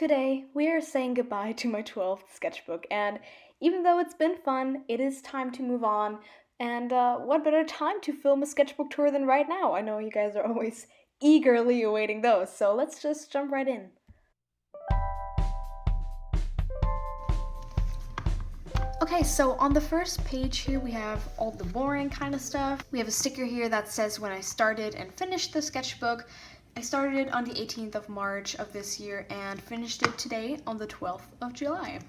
Today, we are saying goodbye to my 12th sketchbook, and even though it's been fun, it is time to move on. And what better time to film a sketchbook tour than right now? I know you guys are always eagerly awaiting those, so let's just jump right in. Okay, so on the first page here we have all the boring kind of stuff. We have a sticker here that says when I started and finished the sketchbook. I started it on the 18th of March of this year and finished it today on the 12th of July.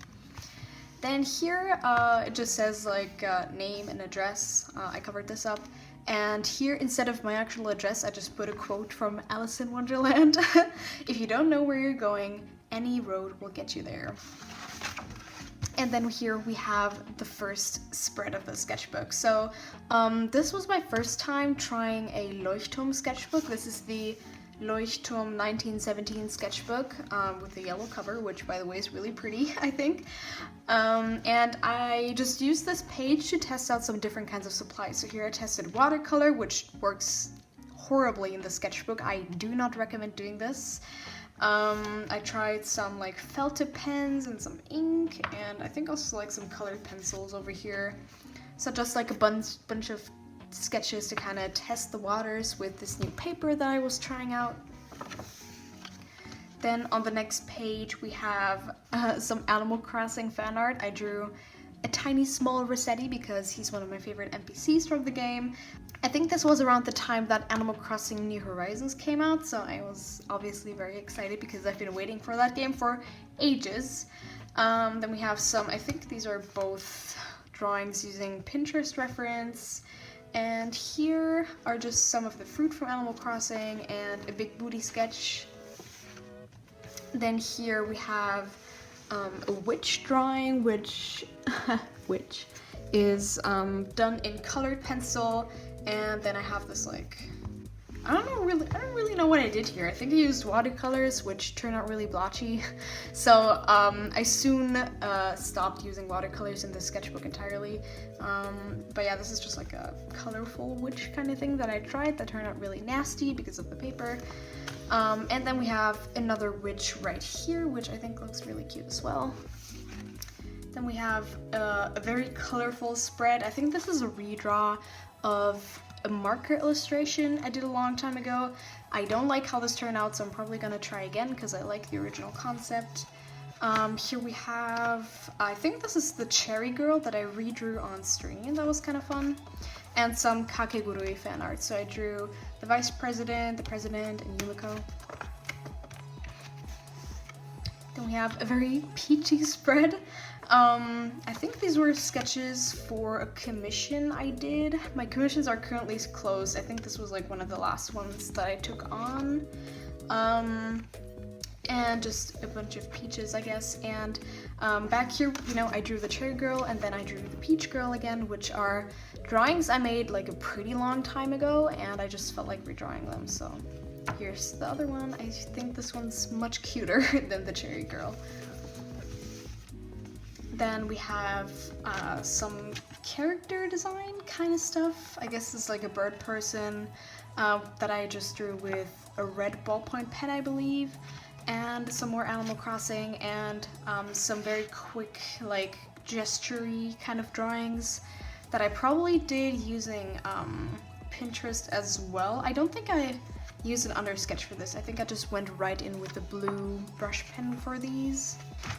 Then here it just says like name and address. I covered this up. And here, instead of my actual address, I just put a quote from Alice in Wonderland. If you don't know where you're going, any road will get you there. And then here we have the first spread of the sketchbook. So this was my first time trying a Leuchtturm sketchbook. This is the Leuchtturm 1917 sketchbook with the yellow cover, which by the way is really pretty, I think. And I just used this page to test out some different kinds of supplies. So here I tested watercolor, which works horribly in the sketchbook. I do not recommend doing this. I tried some like felt tip pens and some ink, and I think also like some colored pencils over here. So just like a bunch of sketches to kind of test the waters with this new paper that I was trying out. Then on the next page we have some Animal Crossing fan art. I drew a tiny small Rossetti because he's one of my favorite NPCs from the game. I think this was around the time that Animal Crossing New Horizons came out, so I was obviously very excited because I've been waiting for that game for ages. Then we have some, I think these are both drawings using Pinterest reference. And here are just some of the fruit from Animal Crossing and a big booty sketch. Then here we have a witch drawing, which is done in colored pencil. And then I have this like, I don't really know what I did here. I think I used watercolors, which turned out really blotchy. So I soon stopped using watercolors in the sketchbook entirely. But yeah, this is just like a colorful witch kind of thing that I tried that turned out really nasty because of the paper. And then we have another witch right here, which I think looks really cute as well. Then we have a very colorful spread. I think this is a redraw of a marker illustration I did a long time ago. I don't like how this turned out, so I'm probably gonna try again because I like the original concept. Here we have, I think this is the Cherry Girl that I redrew on screen. That was kind of fun. And some Kakegurui fan art. So I drew the Vice President, the President, and Yumiko. Then we have a very peachy spread. I think these were sketches for a commission I did. My commissions are currently closed. I think this was like one of the last ones that I took on. And just a bunch of peaches, I guess. And back here, you know, I drew the Cherry Girl and then I drew the Peach Girl again, which are drawings I made like a pretty long time ago, and I just felt like redrawing them. So here's the other one. I think this one's much cuter than the Cherry Girl. Then we have some character design kind of stuff. I guess it's like a bird person that I just drew with a red ballpoint pen, I believe, and some more Animal Crossing, and some very quick like gesture-y kind of drawings that I probably did using Pinterest as well. I don't think I used an under sketch for this. I think I just went right in with the blue brush pen for these.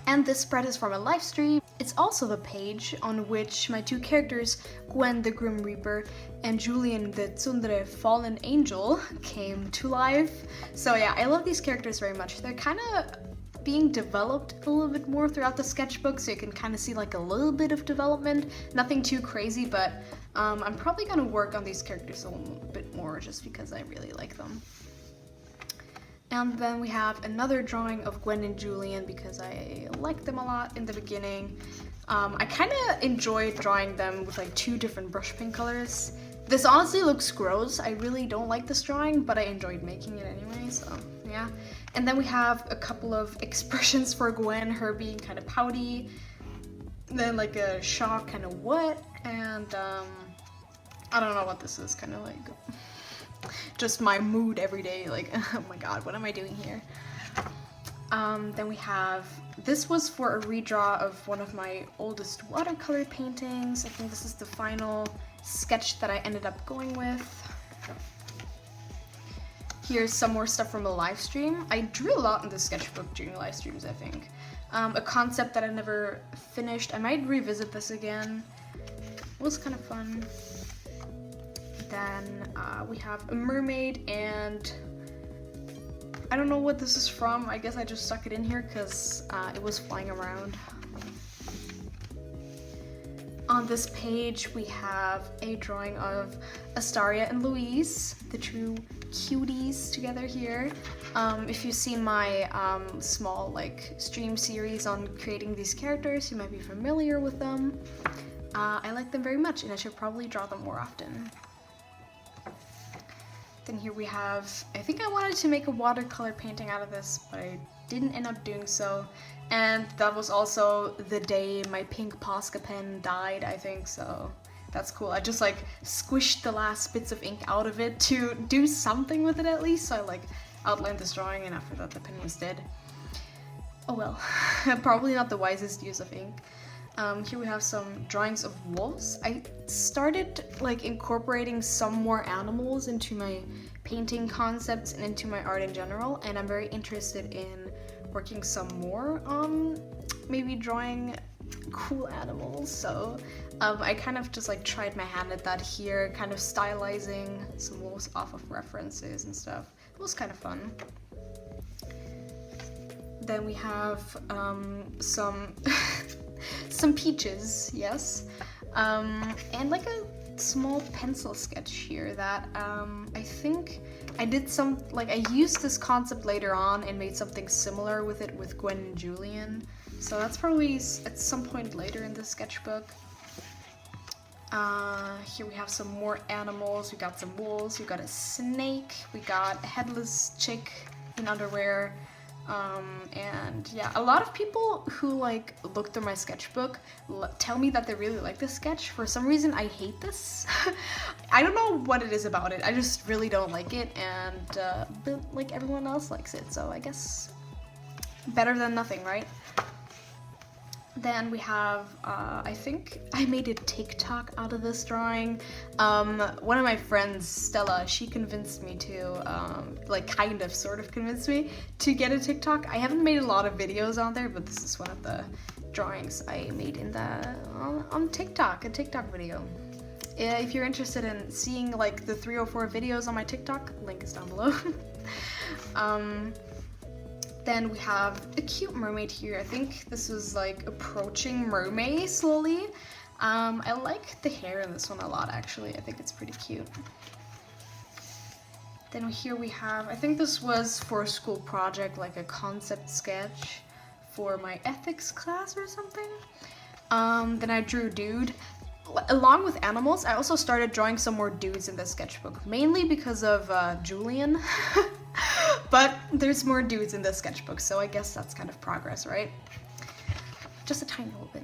And this spread is from a live stream. It's also the page on which my two characters, Gwen the Grim Reaper and Julian the Tsundere Fallen Angel, came to life. So yeah, I love these characters very much. They're kind of being developed a little bit more throughout the sketchbook, so you can kind of see like a little bit of development. Nothing too crazy, but I'm probably gonna work on these characters a little bit more just because I really like them. And then we have another drawing of Gwen and Julian because I liked them a lot in the beginning. I kind of enjoyed drawing them with like two different brush pen colors. This honestly looks gross. I really don't like this drawing, but I enjoyed making it anyway, so yeah. And then we have a couple of expressions for Gwen, her being kind of pouty, then like a shock, kind of what, and I don't know what this is, kind of like just my mood every day, like, oh my god, what am I doing here? Then we have, this was for a redraw of one of my oldest watercolor paintings. I think this is the final sketch that I ended up going with. Here's some more stuff from a live stream. I drew a lot in the sketchbook during live streams, I think. A concept that I never finished. I might revisit this again. It was kind of fun. Then we have a mermaid, and I don't know what this is from. I guess I just stuck it in here because it was flying around. On this page, we have a drawing of Astaria and Louise, the two cuties together here. If you've seen my small like stream series on creating these characters, you might be familiar with them. I like them very much, and I should probably draw them more often. Then here we have, I think I wanted to make a watercolor painting out of this, but I didn't end up doing so. And that was also the day my pink Posca pen died, I think, so that's cool. I just like squished the last bits of ink out of it to do something with it at least. So I like outlined this drawing, and after that the pen was dead. Oh well, probably not the wisest use of ink. Here we have some drawings of wolves. I started like incorporating some more animals into my painting concepts and into my art in general, and I'm very interested in working some more on maybe drawing cool animals. So I kind of just like tried my hand at that here, kind of stylizing some wolves off of references and stuff. It was kind of fun. Then we have some some peaches, yes, and like a small pencil sketch here that I think I did some, like I used this concept later on and made something similar with it with Gwen and Julian, so that's probably at some point later in the sketchbook. Here we have some more animals. We got some wolves, we got a snake, we got a headless chick in underwear. And yeah, a lot of people who like look through my sketchbook tell me that they really like this sketch. For some reason, I hate this. I don't know what it is about it. I just really don't like it, and but like everyone else likes it, so I guess better than nothing, right? Then we have, I think I made a TikTok out of this drawing. One of my friends, Stella, she convinced me to, like kind of, sort of convinced me to get a TikTok. I haven't made a lot of videos on there, but this is one of the drawings I made in on TikTok, a TikTok video. If you're interested in seeing like the 3 or 4 videos on my TikTok, link is down below. Then we have a cute mermaid here. I think this was like approaching Mermaid slowly. I like the hair in this one a lot, actually. I think it's pretty cute. Then here we have, I think this was for a school project, like a concept sketch for my ethics class or something. Then I drew a dude. Along with animals, I also started drawing some more dudes in the sketchbook, mainly because of Julian. But there's more dudes in the sketchbook, so I guess that's kind of progress, right? Just a tiny little bit.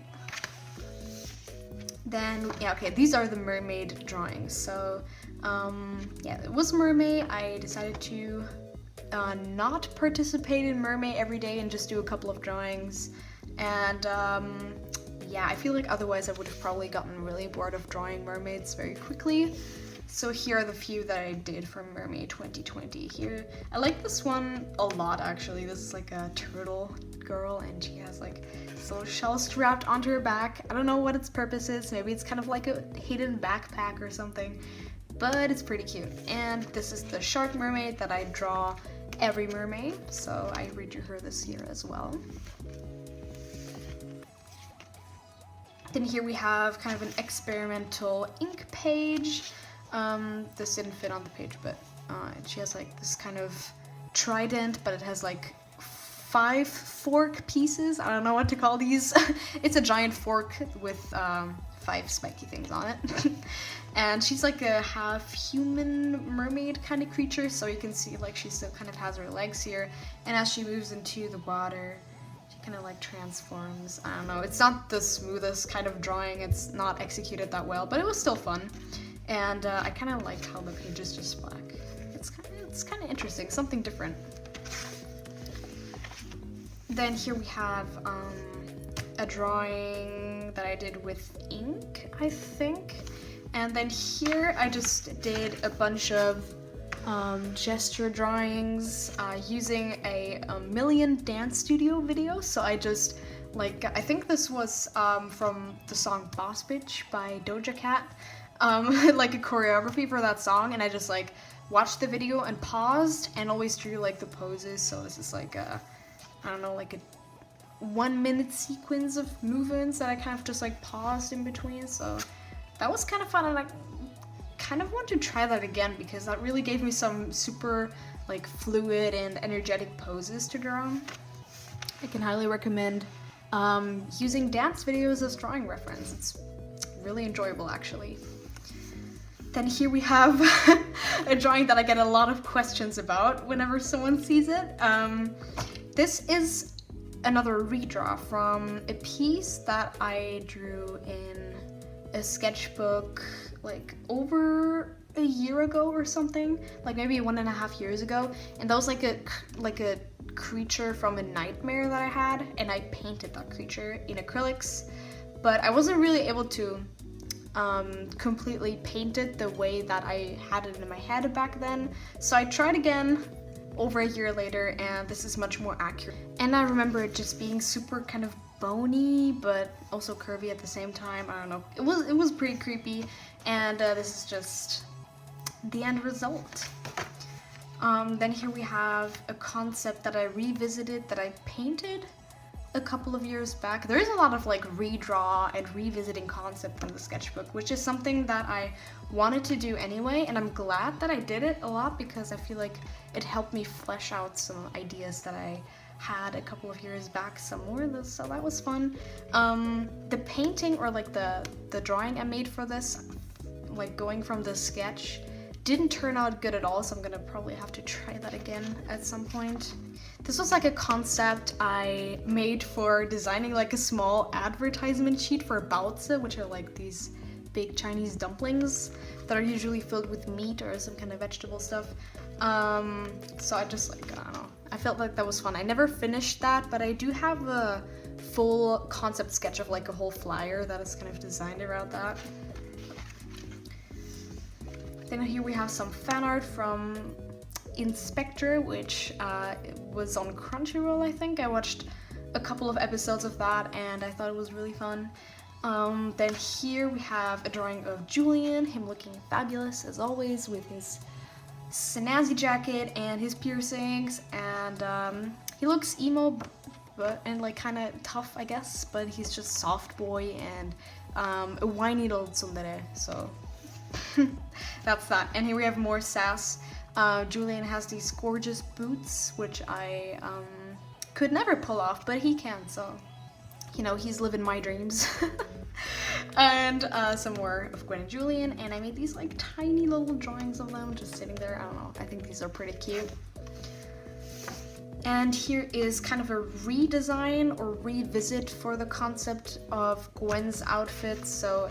Then, yeah, okay, these are the mermaid drawings. So, yeah, it was Mermaid. I decided to not participate in Mermaid every day and just do a couple of drawings. And, yeah, I feel like otherwise I would have probably gotten really bored of drawing mermaids very quickly. So here are the few that I did from Mermaid 2020 here. I like this one a lot, actually. This is like a turtle girl, and she has like this little shell strapped onto her back. I don't know what its purpose is. Maybe it's kind of like a hidden backpack or something, but it's pretty cute. And this is the shark mermaid that I draw every mermaid, so I redrew her this year as well. Then here we have kind of an experimental ink page. This didn't fit on the page, but she has like this kind of trident, but it has like 5 fork pieces. I don't know what to call these. It's a giant fork with 5 spiky things on it. And she's like a half human mermaid kind of creature, so you can see like she still kind of has her legs here, and as she moves into the water, she kind of like transforms. I don't know, it's not the smoothest kind of drawing, it's not executed that well, but it was still fun. And I kind of like how the page is just black. It's kind of interesting, something different. Then here we have a drawing that I did with ink, I think. And then here I just did a bunch of gesture drawings using a Million Dance Studio video. So I just, like, I think this was from the song Boss Bitch by Doja Cat, like a choreography for that song, and I just like watched the video and paused and always drew like the poses. So this is like a, I don't know, like a 1 minute sequence of movements that I kind of just like paused in between. So that was kind of fun, and I kind of want to try that again because that really gave me some super like fluid and energetic poses to draw. I can highly recommend using dance videos as drawing reference. It's really enjoyable actually. Then here we have a drawing that I get a lot of questions about whenever someone sees it. This is another redraw from a piece that I drew in a sketchbook like over a year ago or something, like maybe 1.5 years ago, and that was like a creature from a nightmare that I had, and I painted that creature in acrylics, but I wasn't really able to completely paint it the way that I had it in my head back then, so I tried again over a year later, and this is much more accurate. And I remember it just being super kind of bony but also curvy at the same time. I don't know, it was pretty creepy, and this is just the end result. Then here we have a concept that I revisited that I painted a couple of years back. There is a lot of like redraw and revisiting concept in the sketchbook, which is something that I wanted to do anyway, and I'm glad that I did it a lot because I feel like it helped me flesh out some ideas that I had a couple of years back somewhere, so that was fun. The painting, or like the drawing I made for this, like going from the sketch, didn't turn out good at all, so I'm gonna probably have to try that again at some point. This was like a concept I made for designing like a small advertisement sheet for baozi, which are like these big Chinese dumplings that are usually filled with meat or some kind of vegetable stuff. So I just like, I don't know, I felt like that was fun. I never finished that, but I do have a full concept sketch of like a whole flyer that is kind of designed around that. Then here we have some fan art from Inspector, which was on Crunchyroll, I think. I watched a couple of episodes of that and I thought it was really fun. Then here we have a drawing of Julian, him looking fabulous as always with his snazzy jacket and his piercings, and he looks emo and like kind of tough, I guess, but he's just soft boy and a whiny little tsundere, so that's that. And here we have more sass. Julian has these gorgeous boots, which I could never pull off, but he can, so you know, he's living my dreams. And some more of Gwen and Julian, and I made these like tiny little drawings of them just sitting there. I don't know, I think these are pretty cute. And here is kind of a redesign or revisit for the concept of Gwen's outfit. So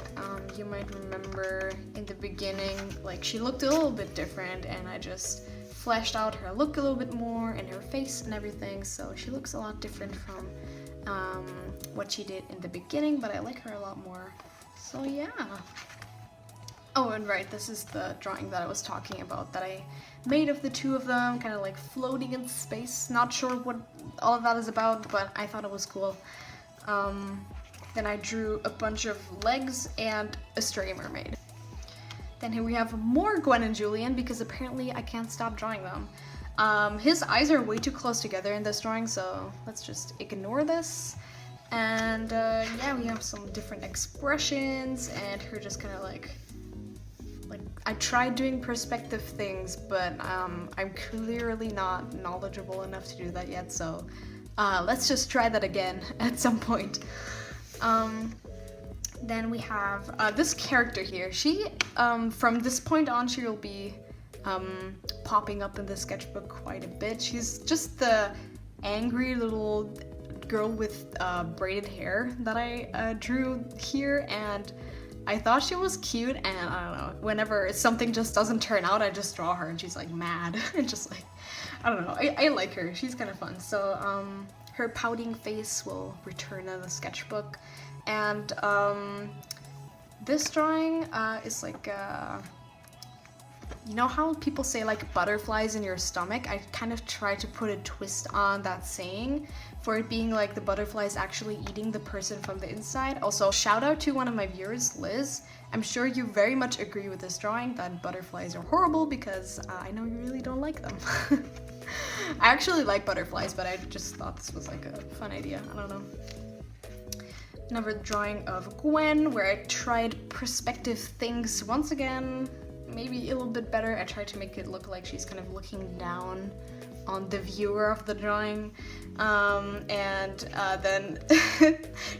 you might remember in the beginning, like she looked a little bit different, and I just fleshed out her look a little bit more and her face and everything. So she looks a lot different from what she did in the beginning, but I like her a lot more. So yeah. Oh, and right, this is the drawing that I was talking about that I made of the two of them, kind of like floating in space. Not sure what all of that is about, but I thought it was cool. Then I drew a bunch of legs and a stray mermaid. Then here we have more Gwen and Julian, because apparently I can't stop drawing them. His eyes are way too close together in this drawing, so let's just ignore this. And yeah, we have some different expressions, and her just kind of like I tried doing perspective things, but I'm clearly not knowledgeable enough to do that yet, so let's just try that again at some point. Then we have this character here. She, from this point on, she will be popping up in the sketchbook quite a bit. She's just the angry little girl with braided hair that I drew here, and I thought she was cute, and I don't know, whenever something just doesn't turn out, I just draw her and she's like mad and just like, I don't know, I like her, she's kind of fun. So her pouting face will return in the sketchbook. And this drawing is like, you know how people say like butterflies in your stomach? I kind of tried to put a twist on that saying for it being like the butterflies actually eating the person from the inside. Also, shout out to one of my viewers, Liz. I'm sure you very much agree with this drawing that butterflies are horrible because I know you really don't like them. I actually like butterflies, but I just thought this was like a fun idea. I don't know. Another drawing of Gwen where I tried perspective things once again. Maybe a little bit better. I tried to make it look like she's kind of looking down on the viewer of the drawing. Then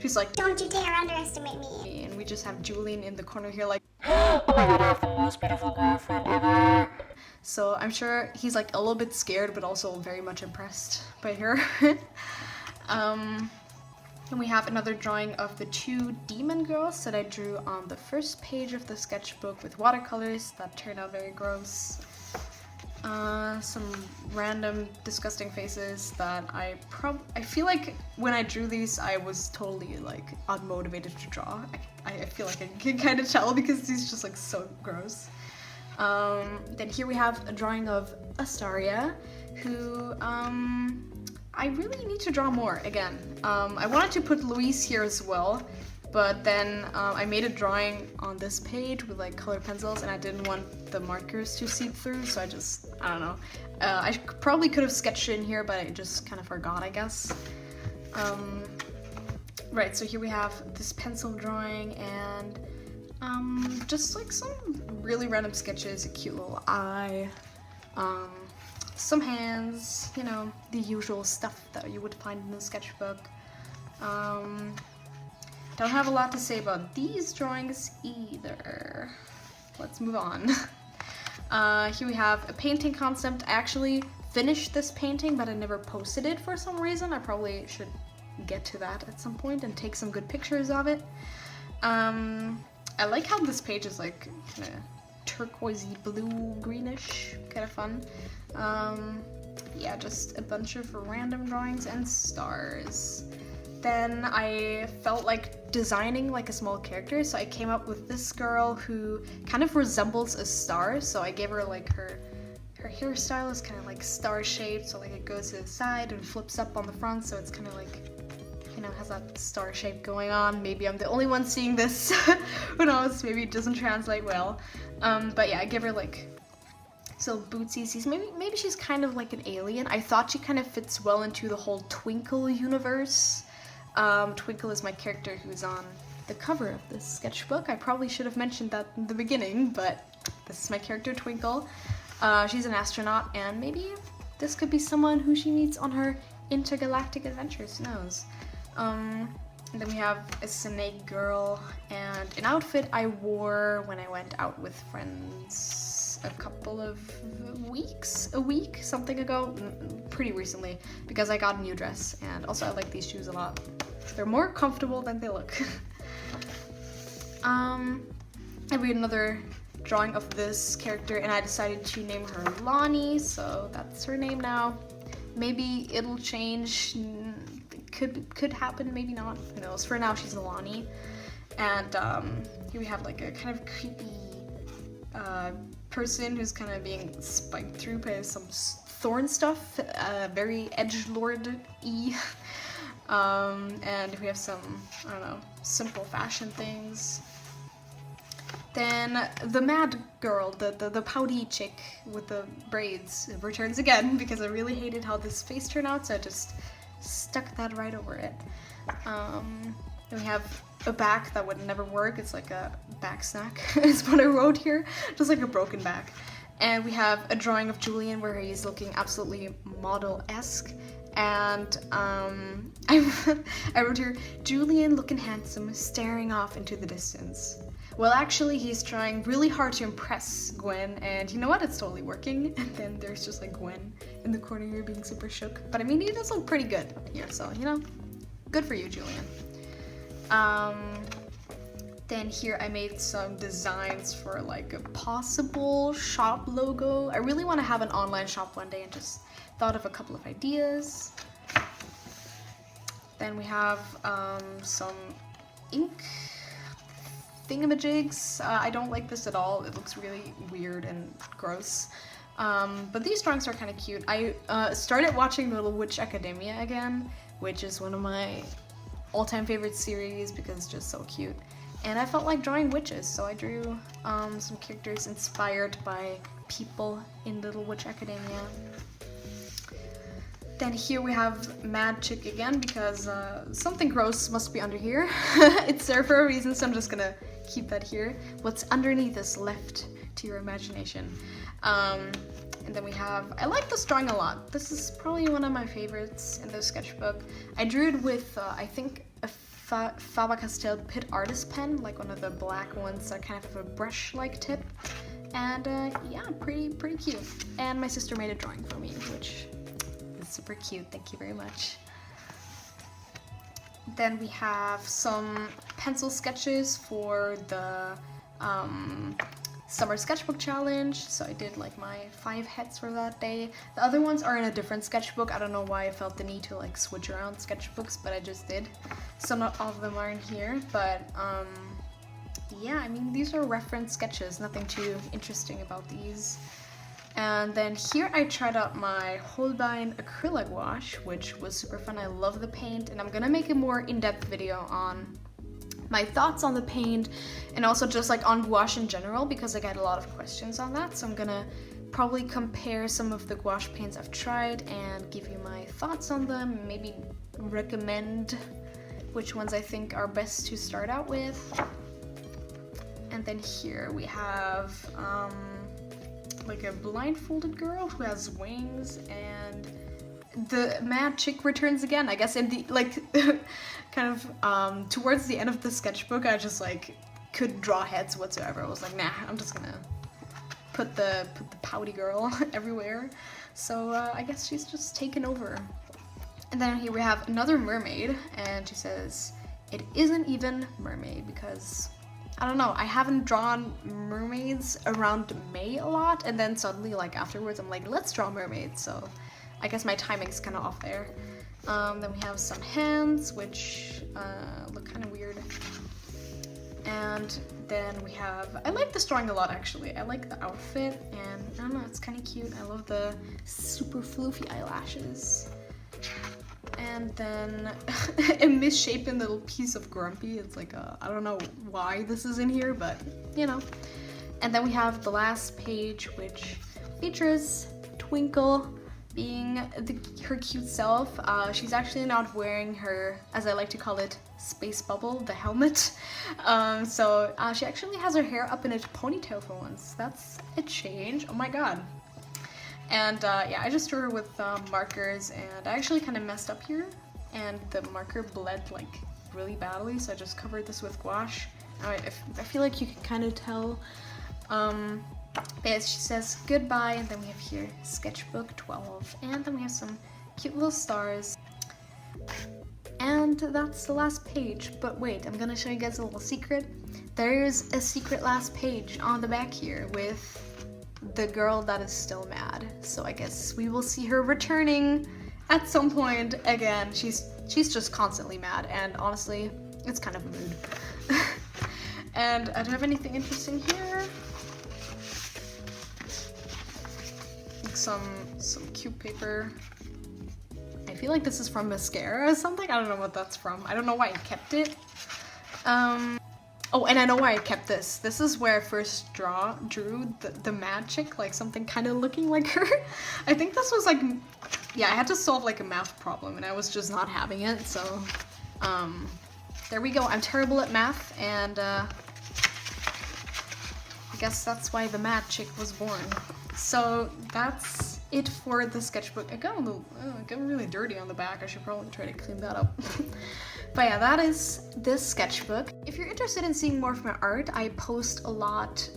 she's like, "Don't you dare underestimate me." And we just have Julian in the corner here like, "Oh my god, I have the most beautiful girlfriend ever." So I'm sure he's like a little bit scared, but also very much impressed by her. And we have another drawing of the two demon girls that I drew on the first page of the sketchbook with watercolors that turned out very gross. Some random disgusting faces that I feel like when I drew these I was totally like unmotivated to draw. I feel like I can kind of tell because these just like so gross. Then here we have a drawing of Astaria, who I really need to draw more again. I wanted to put Louise here as well, but then I made a drawing on this page with like colored pencils and I didn't want the markers to seep through, so I don't know. I probably could have sketched it in here, but I just kind of forgot, I guess. Right, so here we have this pencil drawing and just like some really random sketches, a cute little eye, some hands, you know, the usual stuff that you would find in the sketchbook. Don't have a lot to say about these drawings either. Let's move on. Here we have a painting concept. I actually finished this painting, but I never posted it for some reason. I probably should get to that at some point and take some good pictures of it. I like how this page is like kind of turquoisey blue greenish, kind of fun. Yeah, just a bunch of random drawings and stars. Then I felt like designing like a small character, so I came up with this girl who kind of resembles a star. So I gave her like her hairstyle is kind of like star shaped, so like it goes to the side and flips up on the front, so it's kind of like, you know, has that star shape going on. Maybe I'm the only one seeing this. Who knows? Maybe it doesn't translate well. But yeah, I give her like so bootsies. Maybe she's kind of like an alien. I thought she kind of fits well into the whole Twinkle universe. Twinkle is my character who's on the cover of this sketchbook. I probably should have mentioned that in the beginning, but this is my character Twinkle. She's an astronaut, and maybe this could be someone who she meets on her intergalactic adventures, who knows. And then we have Assassinate Girl, and an outfit I wore when I went out with friends a couple of weeks, a week, something ago, pretty recently, because I got a new dress, and also I like these shoes a lot. They're more comfortable than they look. I read another drawing of this character, and I decided to name her Lonnie, so that's her name now. Maybe it'll change. Could happen, maybe not. Who knows? For now, she's Lonnie. And here we have like a kind of creepy person who's kind of being spiked through by some thorn stuff. Very edgelord-y. And we have some, I don't know, simple fashion things. Then the mad girl, the pouty chick with the braids, returns again because I really hated how this face turned out, so I just stuck that right over it. Then we have a back that would never work. It's like a back snack is what I wrote here, just like a broken back. And we have a drawing of Julian where he's looking absolutely model-esque. And I wrote here, Julian looking handsome, staring off into the distance. Well, actually, he's trying really hard to impress Gwen, and you know what? It's totally working. And then there's just like Gwen in the corner here being super shook. But I mean, he does look pretty good here, so, you know, good for you, Julian. Then here I made some designs for like a possible shop logo. I really want to have an online shop one day and just thought of a couple of ideas. Then we have some ink thingamajigs. I don't like this at all. It looks really weird and gross. But these drawings are kind of cute. I started watching Little Witch Academia again, which is one of my all-time favorite series because it's just so cute. And I felt like drawing witches, so I drew some characters inspired by people in Little Witch Academia. Then here we have Mad Chick again because something gross must be under here. It's there for a reason, so I'm just gonna keep that here. What's underneath is left to your imagination. And then we have, I like this drawing a lot. This is probably one of my favorites in the sketchbook. I drew it with, I think, a Faber-Castell Pit Artist pen, like one of the black ones that kind of have a brush-like tip. And yeah, pretty cute. And my sister made a drawing for me, which is super cute. Thank you very much. Then we have some pencil sketches for the Summer Sketchbook Challenge. So I did like my 5 heads for that day. The other ones are in a different sketchbook. I don't know why I felt the need to like switch around sketchbooks, but I just did. So not all of them are in here, but yeah, I mean, these are reference sketches, nothing too interesting about these. And then here I tried out my Holbein acrylic wash, which was super fun. I love the paint, and I'm gonna make a more in-depth video on my thoughts on the paint and also just like on gouache in general because I got a lot of questions on that. So I'm gonna probably compare some of the gouache paints I've tried and give you my thoughts on them, maybe recommend which ones I think are best to start out with. And then here we have like a blindfolded girl who has wings, and the Mad Chick returns again. I guess in the like kind of towards the end of the sketchbook, I just like couldn't draw heads whatsoever. I was like, nah, I'm just gonna put the pouty girl everywhere. So I guess she's just taken over. And then here we have another mermaid, and she says, "It isn't even Mermaid," because I don't know, I haven't drawn mermaids around May a lot, and then suddenly like afterwards I'm like, let's draw mermaids, so I guess my timing's kind of off there. Then we have some hands, which look kind of weird. And then we have, I like this drawing a lot actually. I like the outfit, and I don't know, it's kind of cute. I love the super floofy eyelashes. And then a misshapen little piece of Grumpy. It's like, I don't know why this is in here, but you know. And then we have the last page, which features Twinkle being her cute self. She's actually not wearing her, as I like to call it, space bubble, the helmet. So she actually has her hair up in a ponytail for once. That's a change. Oh my god. And yeah, I just drew her with markers, and I actually kind of messed up here, and the marker bled like really badly, so I just covered this with gouache. I feel like you can kind of tell. But she says goodbye, and then we have here Sketchbook 12, and then we have some cute little stars. And that's the last page, but wait, I'm gonna show you guys a little secret. There's a secret last page on the back here with the girl that is still mad. So I guess we will see her returning at some point again. She's just constantly mad, and honestly, it's kind of a mood. And I don't have anything interesting here. Like some cute paper. I feel like this is from mascara or something. I don't know what that's from. I don't know why I kept it. Oh, and I know why I kept this. This is where I first drew the Mad Chick, like something kind of looking like her. I think this was like, yeah, I had to solve like a math problem, and I was just not having it, so there we go. I'm terrible at math, and I guess that's why the Mad Chick was born. So that's it for the sketchbook. It got really dirty on the back. I should probably try to clean that up. But yeah, that is this sketchbook. If you're interested in seeing more of my art, I post a lot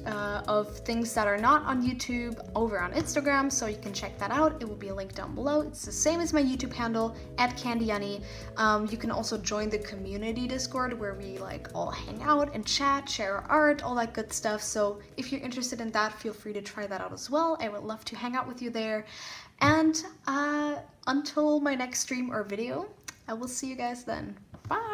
of things that are not on YouTube over on Instagram, so you can check that out. It will be a link down below. It's the same as my YouTube handle, @Candyjani. You can also join the community Discord where we like all hang out and chat, share our art, all that good stuff. So if you're interested in that, feel free to try that out as well. I would love to hang out with you there. And until my next stream or video, I will see you guys then. Bye!